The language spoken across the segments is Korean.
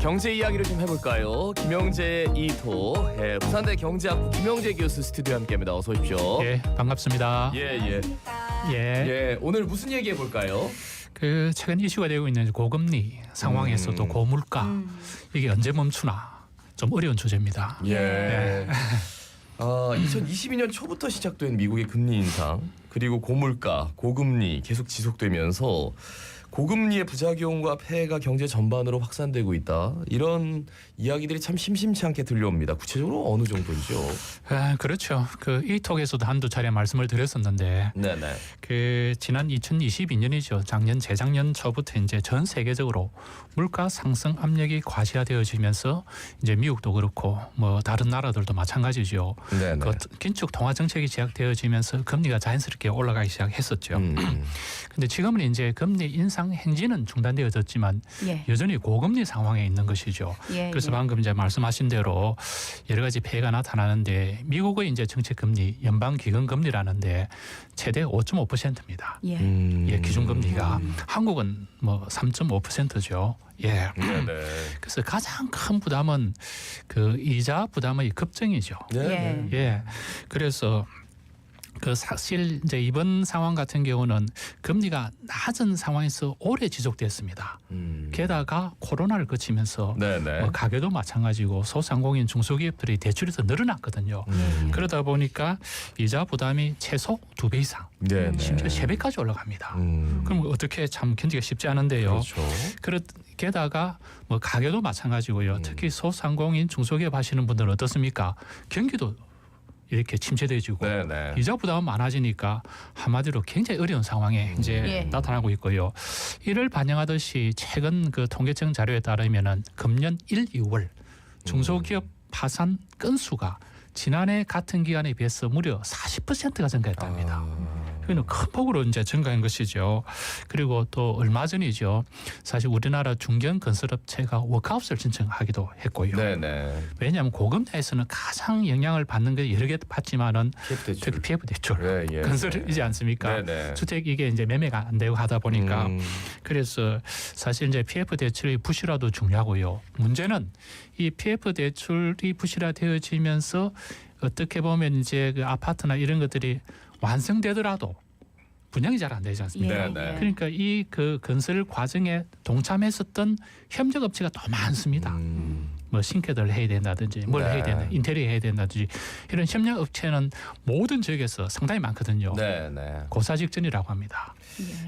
경제 이야기를 좀 해볼까요? 김영재 이토, 부산대 경제학부 김영재 교수 스튜디오에 함께합니다. 어서 오십시오. 예, 반갑습니다. 예. 예, 오늘 무슨 얘기 해볼까요? 그 최근 이슈가 되고 있는 고금리 상황에서도 고물가 이게 언제 멈추나 좀 어려운 주제입니다. 예. 2022년 초부터 시작된 미국의 금리 인상 그리고 고물가, 고금리 계속 지속되면서 고금리의 부작용과 폐해가 경제 전반으로 확산되고 있다. 이런 이야기들이 참 심심치 않게 들려옵니다. 구체적으로 어느 정도이죠? 그렇죠. 그 이 톡에서도 한두 차례 말씀을 드렸었는데, 네네. 그 지난 2022년이죠. 작년 재작년 초부터 이제 전 세계적으로 물가 상승 압력이 과시화되어지면서 이제 미국도 그렇고 뭐 다른 나라들도 마찬가지죠. 네네. 그 긴축 통화 정책이 시작되어지면서 금리가 자연스럽게 올라가기 시작했었죠. 근데 지금은 이제 금리 인상 행진은 중단되어졌지만 여전히 고금리 상황에 있는 것이죠. 그래서 방금 이제 말씀하신 대로 여러 가지 폐해가 나타나는데 미국의 이제 정책 금리 연방 기금 금리라는데 최대 5.5%입니다. 예, 기준 금리가 한국은 뭐 3.5%죠. 예. 네네. 그래서 가장 큰 부담은 그 이자 부담의 급증이죠. 네. 예. 그래서 그 사실 이제 이번 상황 같은 경우는 금리가 낮은 상황에서 오래 지속됐습니다. 게다가 코로나를 거치면서 네네. 뭐 가계도 마찬가지고 소상공인 중소기업들이 대출이 더 늘어났거든요. 그러다 보니까 이자 부담이 최소 2배 이상, 네네. 심지어 3배까지 올라갑니다. 그럼 어떻게 참 견디기가 쉽지 않은데요. 그렇죠. 게다가 뭐 가계도 마찬가지고요. 특히 소상공인 중소기업 하시는 분들은 어떻습니까? 경기도 이렇게 침체돼지고 네네. 이자 부담은 많아지니까 한마디로 굉장히 어려운 상황에 이제 나타나고 있고요. 이를 반영하듯이 최근 그 통계청 자료에 따르면은 금년 1, 2월 중소기업 파산 건수가 지난해 같은 기간에 비해서 무려 40%가 증가했답니다. 그는 큰 폭으로 이제 증가한 것이죠. 그리고 또 얼마 전이죠. 사실 우리나라 중견 건설업체가 워크아웃을 신청하기도 했고요. 네네. 왜냐하면 고금리에서는 가장 영향을 받는 게 여러 개 받지만은 특히 PF 대출, 건설이지 않습니까? 네네. 주택 이게 이제 매매가 안 되고 하다 보니까 그래서 사실 이제 PF 대출의 부실화도 중요하고요. 문제는 이 PF 대출이 부실화되어지면서 어떻게 보면 이제 그 아파트나 이런 것들이 완성되더라도 분양이 잘 안 되지 않습니까? 그러니까 이 그 건설 과정에 동참했었던 협력업체가 더 많습니다. 뭐 싱크대를 해야 된다든지 뭘 해야 된다, 인테리어 해야 된다든지 이런 협력업체는 모든 지역에서 상당히 많거든요. 고사 직전이라고 합니다.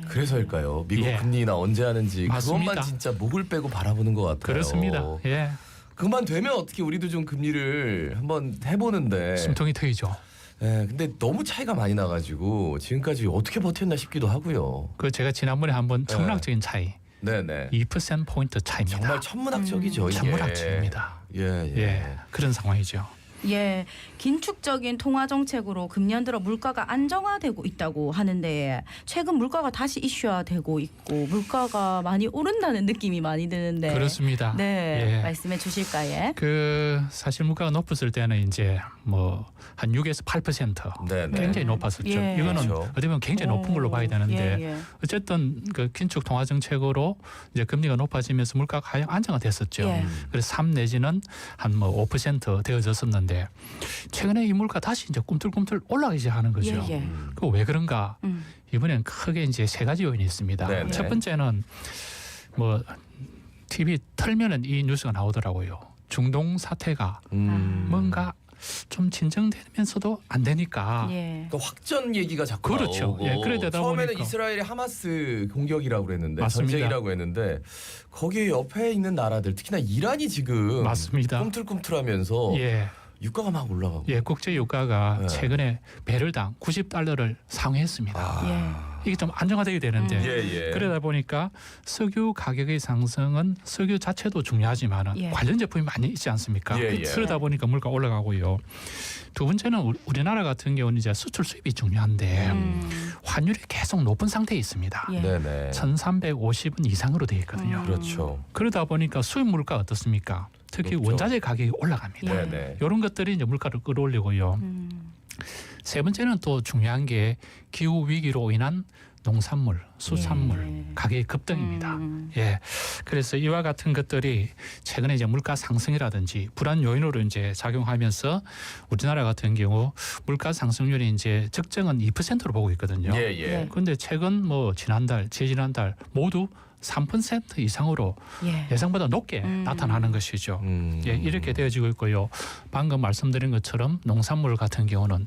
그래서일까요? 미국 금리나 언제 하는지 맞습니다. 그것만 진짜 목을 빼고 바라보는 것 같아요. 그렇습니다. 예. 그만 되면 어떻게 우리도 좀 금리를 한번 해보는데 숨통이 트이죠. 네, 근데 너무 차이가 많이 나가지고 지금까지 어떻게 버텼나 싶기도 하고요. 그 제가 지난번에 한번 천문학적인 차이, 2% 포인트 차이입니다. 정말 천문학적이죠. 이게. 천문학적입니다. 예, 그런 상황이죠. 예, 긴축적인 통화 정책으로 금년 들어 물가가 안정화되고 있다고 하는데 최근 물가가 다시 이슈화되고 있고 물가가 많이 오른다는 느낌이 많이 드는데 그렇습니다. 네, 말씀해 주실까요? 그 사실 물가가 높았을 때는 이제 뭐 한 6에서 8% 굉장히 높았었죠. 이거는 어떻게 보면 굉장히 높은 걸로 봐야 되는데 어쨌든 그 긴축 통화 정책으로 이제 금리가 높아지면서 물가가 가장 안정화됐었죠. 그래서 3 내지는 한 뭐 5% 되어졌었는데 최근에 이 물가 다시 이제 꿈틀꿈틀 올라가기 시작하는 거죠. 그 왜 그런가? 이번엔 크게 이제 3가지 요인이 있습니다. 첫 번째는 뭐 TV 틀면은 이 뉴스가 나오더라고요. 중동 사태가 뭔가 좀 진정되면서도 안 되니까. 그러니까 확전 얘기가 자꾸 나오고 그러다 처음에는 보니까. 이스라엘이 하마스 공격이라고 그랬는데 맞습니다. 전쟁이라고 했는데 거기 옆에 있는 나라들 특히나 이란이 지금 맞습니다. 꿈틀꿈틀하면서 유가가 막 올라가고. 국제 유가가 최근에 배럴당 90달러를 상회했습니다. 이게 좀 안정화되어야 되는데 그러다 보니까 석유 가격의 상승은 석유 자체도 중요하지만 관련 제품이 많이 있지 않습니까? 그러다 보니까 물가 올라가고요. 두 번째는 우리나라 같은 경우는 이제 수출 수입이 중요한데 환율이 계속 높은 상태에 있습니다. 1,350원 이상으로 되어 있거든요. 그렇죠. 그러다 보니까 수입 물가 어떻습니까? 특히 원자재 가격이 올라갑니다. 이런 것들이 이제 물가를 끌어올리고요. 세 번째는 또 중요한 게 기후 위기로 인한 농산물, 수산물 가격이 급등입니다. 예, 그래서 이와 같은 것들이 최근에 이제 물가 상승이라든지 불안 요인으로 이제 작용하면서 우리나라 같은 경우 물가 상승률이 이제 적정은 2%로 보고 있거든요. 그런데 최근 뭐 지난달, 재지난달 모두 3% 이상으로 예상보다 높게 나타나는 것이죠. 예, 이렇게 되어지고 있고요. 방금 말씀드린 것처럼 농산물 같은 경우는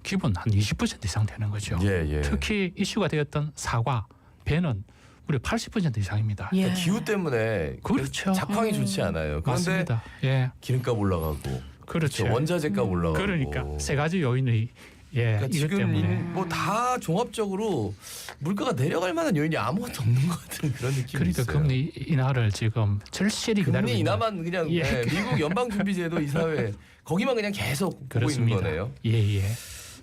기본 한 20% 이상 되는 거죠. 특히 이슈가 되었던 사과, 배는 무려 80% 이상입니다. 그러니까 기후 때문에 그렇죠. 작황이 좋지 않아요. 그런데 맞습니다. 예. 기름값 올라가고, 그렇죠. 원자재값 올라가고, 그러니까 세 가지 요인이 그러니까 이것 지금 때문에 뭐 다 종합적으로 물가가 내려갈 만한 요인이 아무것도 없는 것 같은 그런 느낌이 그러니까 있어요. 금리 인하를 지금 절실히 기다리고 금리 인하만 그냥 미국 연방준비제도 이사회 거기만 그냥 계속 보고 있는 거네요. 예.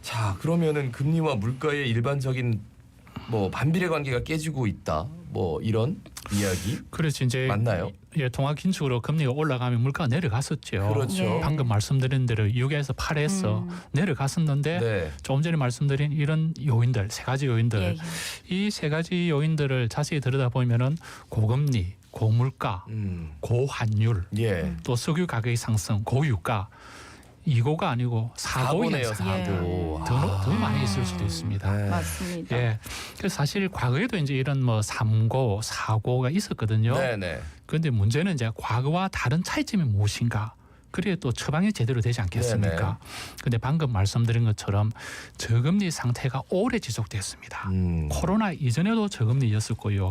자, 그러면은 금리와 물가의 일반적인 뭐 반비례 관계가 깨지고 있다. 뭐 이런 이야기. 그렇지 이제 맞나요? 예, 통화 긴축으로 금리가 올라가면 물가가 내려갔었죠. 그렇죠. 방금 말씀드린 대로 6에서 8에서 내려갔었는데 조금 전에 말씀드린 이런 요인들 세 가지 요인들 이 세 가지 요인들을 자세히 들여다보면은 고금리, 고물가, 고환율, 또 석유 가격의 상승, 고유가 이고가 아니고 사고네요. 사고. 더 많이 있을 수도 있습니다. 맞습니다. 예. 그래서 사실 과거에도 이제 이런 뭐 삼고, 사고가 있었거든요. 그런데 문제는 이제 과거와 다른 차이점이 무엇인가? 그래야 또 처방이 제대로 되지 않겠습니까? 그런데 방금 말씀드린 것처럼 저금리 상태가 오래 지속됐습니다. 코로나 이전에도 저금리였었고요.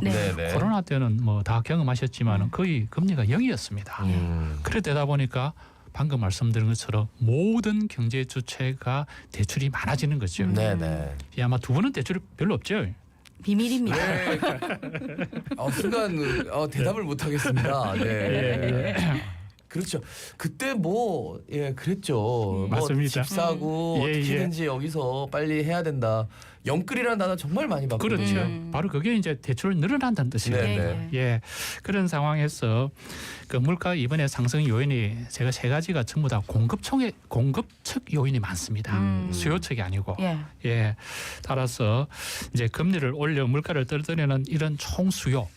코로나 때는 뭐 다 경험하셨지만 거의 금리가 0이었습니다. 그래 되다 보니까 방금 말씀드린 것처럼 모든 경제 주체가 대출이 많아지는 거죠. 예, 아마 두 분은 대출이 별로 없죠? 비밀입니다. 순간 대답을 못 하겠습니다. 그렇죠. 그때 뭐 그랬죠. 맞습니다. 뭐 집 사고 어떻게든지 여기서 빨리 해야 된다. 영끌이라는 단어 정말 많이 봤거든요. 그렇죠. 바로 그게 이제 대출을 늘어난다는 뜻이에요. 예, 그런 상황에서 그 물가 이번에 상승 요인이 제가 세 가지가 전부 다 공급 측 요인이 많습니다. 수요 측이 아니고. 예, 따라서 이제 금리를 올려 물가를 떨어뜨리는 이런 총수요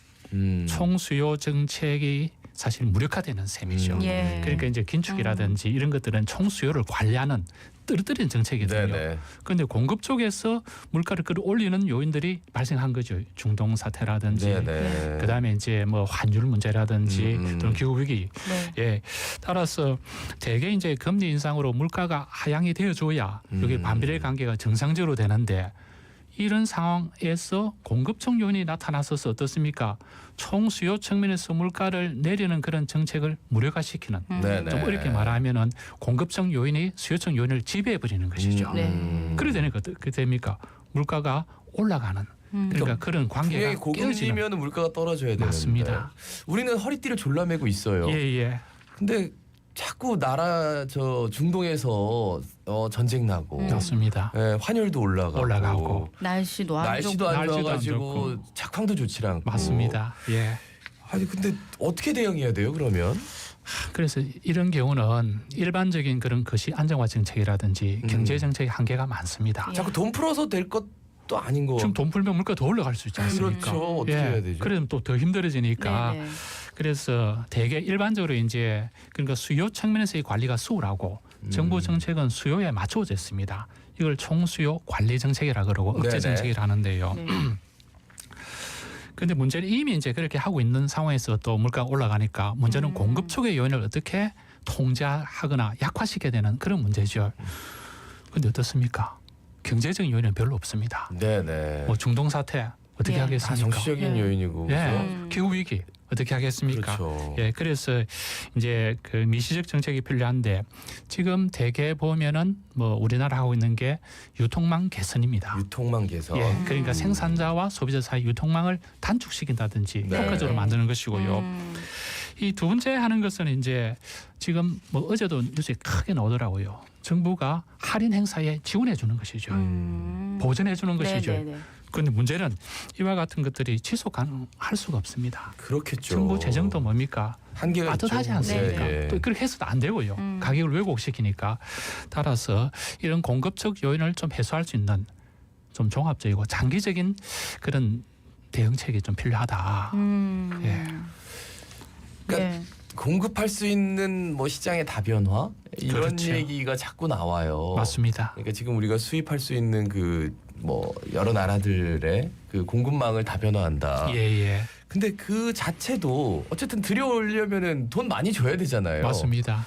정책이 사실 무력화되는 셈이죠. 그러니까 이제 긴축이라든지 이런 것들은 총수요를 관리하는 떨어뜨리는 정책이거든요. 그런데 공급 쪽에서 물가를 끌어올리는 요인들이 발생한 거죠. 중동 사태라든지, 그다음에 이제 뭐 환율 문제라든지 또는 기후 위기. 예, 따라서 대개 이제 금리 인상으로 물가가 하향이 되어줘야 여기 반비례 관계가 정상적으로 되는데. 이런 상황에서 공급적 요인이 나타났어서 어떻습니까? 총수요 측면에서 물가를 내리는 그런 정책을 무력화시키는 좀 어렵게 말하면은 공급적 요인이 수요적 요인을 지배해버리는 것이죠. 그래 되니까 어떻게 됩니까? 물가가 올라가는 그러니까 그런 관계가 고금리면 물가가 떨어져야 되는데 맞습니다. 우리는 허리띠를 졸라매고 있어요. 근데 자꾸 나라 중동에서 전쟁 나고 맞습니다. 환율도 올라가고 날씨도 안 좋아가지고 작황도 좋지 않고 맞습니다. 예. 아니 근데 어떻게 대응해야 돼요 그러면? 그래서 이런 경우는 일반적인 그런 것이 안정화 정책이라든지 경제 정책의 한계가 많습니다. 자꾸 돈 풀어서 될 것도 아닌 거. 지금 돈 풀면 물가 더 올라갈 수 있지 않습니까? 그렇죠. 어떻게 해야 되죠? 그러면 또 더 힘들어지니까. 그래서 대개 일반적으로 이제 그러니까 수요 측면에서의 관리가 수월하고 정부 정책은 수요에 맞춰져 있습니다. 이걸 총수요 관리 정책이라 그러고 억제 정책이라 하는데요. 그런데 문제는 이미 이제 그렇게 하고 있는 상황에서 또 물가가 올라가니까 문제는 공급 쪽의 요인을 어떻게 통제하거나 약화시켜야 되는 그런 문제죠. 그런데 어떻습니까? 경제적인 요인은 별로 없습니다. 뭐 중동 사태 어떻게 하겠습니까? 정치적인 요인이고. 기후 위기 어떻게 하겠습니까? 그렇죠. 예, 그래서 이제 그 미시적 정책이 필요한데 지금 대개 보면은 뭐 우리나라 하고 있는 게 유통망 개선입니다. 유통망 개선. 예, 그러니까 생산자와 소비자 사이 유통망을 단축시킨다든지 효과적으로 만드는 것이고요. 이 두 번째 하는 것은 이제 지금 뭐 어제도 뉴스에 크게 나오더라고요. 정부가 할인 행사에 지원해 주는 것이죠. 보전해 주는 것이죠. 그런데 문제는 이와 같은 것들이 지속 가능할 수가 없습니다. 그렇겠죠. 정부 재정도 뭡니까? 한계가 빠듯하지 않습니까? 또 그렇게 해서도 안 되고요. 가격을 왜곡시키니까. 따라서 이런 공급적 요인을 좀 해소할 수 있는 좀 종합적이고 장기적인 그런 대응책이 좀 필요하다. 예. 그러니까 공급할 수 있는 뭐 시장의 다변화 이런 그렇죠. 얘기가 자꾸 나와요. 맞습니다. 그러니까 지금 우리가 수입할 수 있는 그 뭐 여러 나라들의 그 공급망을 다변화한다. 예. 근데 그 자체도 어쨌든 들여오려면은 돈 많이 줘야 되잖아요. 맞습니다.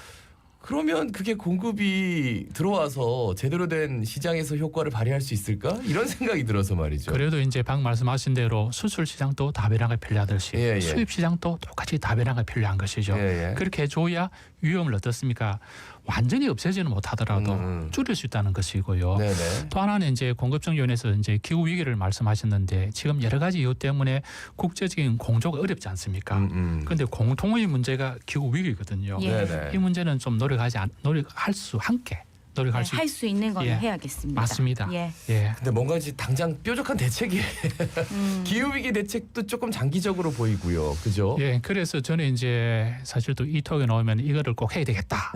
그러면 그게 공급이 들어와서 제대로 된 시장에서 효과를 발휘할 수 있을까? 이런 생각이 들어서 말이죠. 그래도 이제 방 말씀하신 대로 수출 시장도 다변화가 필요하듯이 예. 수입 시장도 똑같이 다변화가 필요한 것이죠. 예. 그렇게 해줘야 위험을 어떻습니까? 완전히 없애지는 못하더라도 줄일 수 있다는 것이고요. 네네. 또 하나는 이제 공급적 요인에서 이제 기후 위기를 말씀하셨는데 지금 여러 가지 이유 때문에 국제적인 공조가 어렵지 않습니까? 그런데 공통의 문제가 기후 위기거든요. 예. 네네. 이 문제는 좀 노력할 수 할 수 있는 건 예. 해야겠습니다. 맞습니다. 예. 근데 뭔가 이제 당장 뾰족한 대책이 기후 위기 대책도 조금 장기적으로 보이고요. 그죠? 예, 그래서 저는 이제 사실 또 이 톡에 나오면 이거를 꼭 해야 되겠다.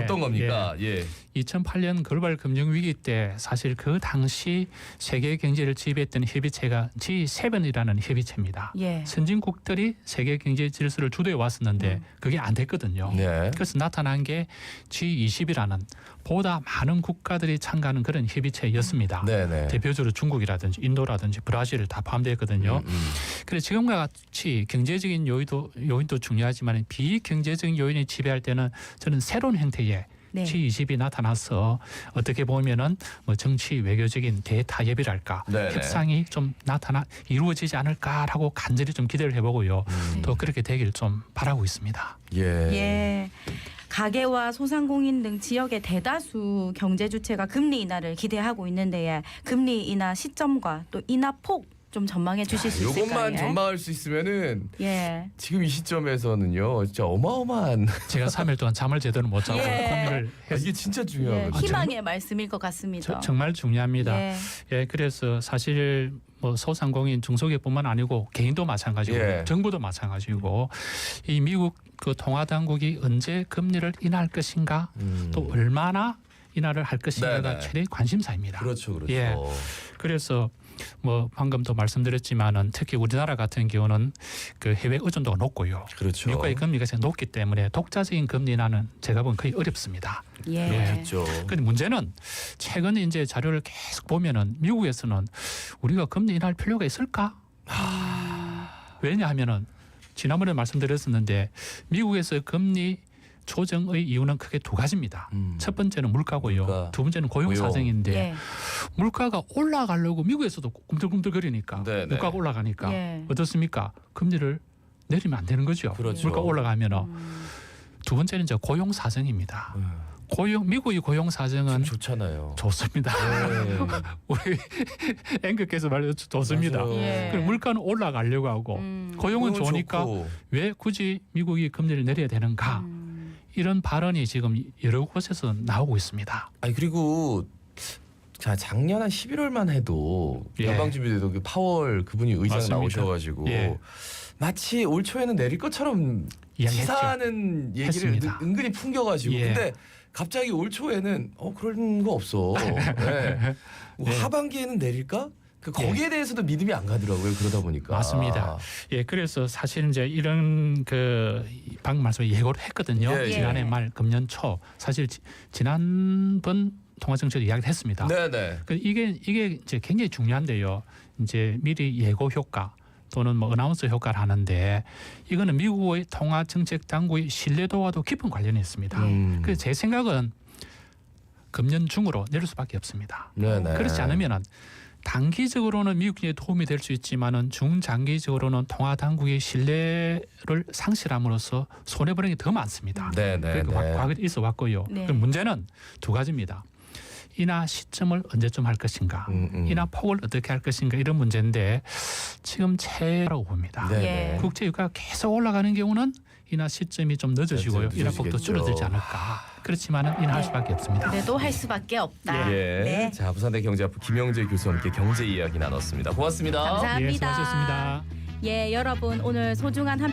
어떤 겁니까? 예. 2008년 글로벌 금융 위기 때 사실 그 당시 세계 경제를 지배했던 협의체가 G7이라는 협의체입니다. 예. 선진국들이 세계 경제 질서를 주도해 왔었는데 그게 안 됐거든요. 네. 그래서 나타난 게 G20이라는 보다 많은 국가들이 참가하는 그런 협의체였습니다. 네네. 대표적으로 중국이라든지 인도라든지 브라질 다 포함되었거든요. 그래서 지금과 같이 경제적인 요인도 중요하지만 비경제적인 요인이 지배할 때는 저는 새로운 형태의 G20이 나타나서 어떻게 보면은 뭐 정치 외교적인 대타협이랄까 협상이 좀 이루어지지 않을까라고 간절히 좀 기대를 해보고요. 또 그렇게 되길 좀 바라고 있습니다. 예. 가계와 소상공인 등 지역의 대다수 경제 주체가 금리 인하를 기대하고 있는데 금리 인하 시점과 또 인하 폭 좀 전망해 주실 수 있을까요? 이것만 전망할 수 있으면은 예. 지금 이 시점에서는요, 진짜 어마어마한 제가 3일 동안 잠을 제대로 못 자고 고민을 이게 진짜 중요하거든요. 희망의 말씀일 것 같습니다. 정말 중요합니다. 예, 그래서 사실 뭐 소상공인 중소기업뿐만 아니고 개인도 마찬가지고 정부도 마찬가지고 이 미국 그 통화 당국이 언제 금리를 인하할 것인가 또 얼마나 인하를 할 것인가가 최대 관심사입니다. 그렇죠. 예, 그래서 뭐 방금도 말씀드렸지만은 특히 우리나라 같은 경우는 그 해외 의존도가 높고요. 그렇죠. 미국의 금리가 높기 때문에 독자적인 금리 인하는 제가 보면 거의 어렵습니다. 그렇죠. 그런데 문제는 최근에 이제 자료를 계속 보면은 미국에서는 우리가 금리 인하할 필요가 있을까? 왜냐하면은 지난번에 말씀드렸었는데 미국에서 금리 조정의 이유는 크게 두 가지입니다. 첫 번째는 물가고요. 두 번째는 고용 사정인데 물가가 올라가려고 미국에서도 꿈틀꿈틀거리니까 물가가 올라가니까 어떻습니까? 금리를 내리면 안 되는 거죠. 그렇죠. 물가 올라가면 두 번째는 이제 고용 사정입니다. 미국의 고용 사정은 좋잖아요. 좋습니다. 우리 앵커께서 말해 좋습니다. 그럼 물가는 올라가려고 하고 고용은 좋으니까 좋고. 왜 굳이 미국이 금리를 내려야 되는가? 이런 발언이 지금 여러 곳에서 나오고 있습니다. 아니 그리고 자 작년 한 11월만 해도 연방준비제도 그 파월 그분이 의장 맞습니다. 나오셔가지고 마치 올 초에는 내릴 것처럼 시사하는 얘기를 했습니다. 은근히 풍겨가지고 근데 갑자기 올 초에는 그런 거 없어. 하반기에는 내릴까? 거기에 대해서도 믿음이 안 가더라고요. 그러다 보니까. 맞습니다. 그래서 사실 이제 이런 그 방금 말씀 예고를 했거든요. 지난해 말 금년 초 사실 지난번 통화정책도 이야기를 했습니다. 이게 이제 굉장히 중요한데요. 이제 미리 예고 효과 또는 뭐 어나운서 효과를 하는데 이거는 미국의 통화정책 당국의 신뢰도와도 깊은 관련이 있습니다. 그래서 제 생각은 금년 중으로 내릴 수밖에 없습니다. 그렇지 않으면은 단기적으로는 미국 경제에 도움이 될 수 있지만은 중장기적으로는 통화 당국의 신뢰를 상실함으로써 손해 보는 게 더 많습니다. 과거에 있어 왔고요. 그럼 문제는 두 가지입니다. 인하 시점을 언제쯤 할 것인가, 인하 폭을 어떻게 할 것인가 이런 문제인데 지금 최라고 봅니다. 국제 유가가 계속 올라가는 경우는 인하 시점이 좀 늦어지고요. 인하 폭도 줄어들지 않을까. 그렇지만은 인하할 수밖에 없습니다. 그래도 할 수밖에 없다. 자 부산대 경제학부 김영재 교수와 함께 경제 이야기 나눴습니다. 고맙습니다. 감사합니다. 수고하셨습니다. 여러분 오늘 소중한 한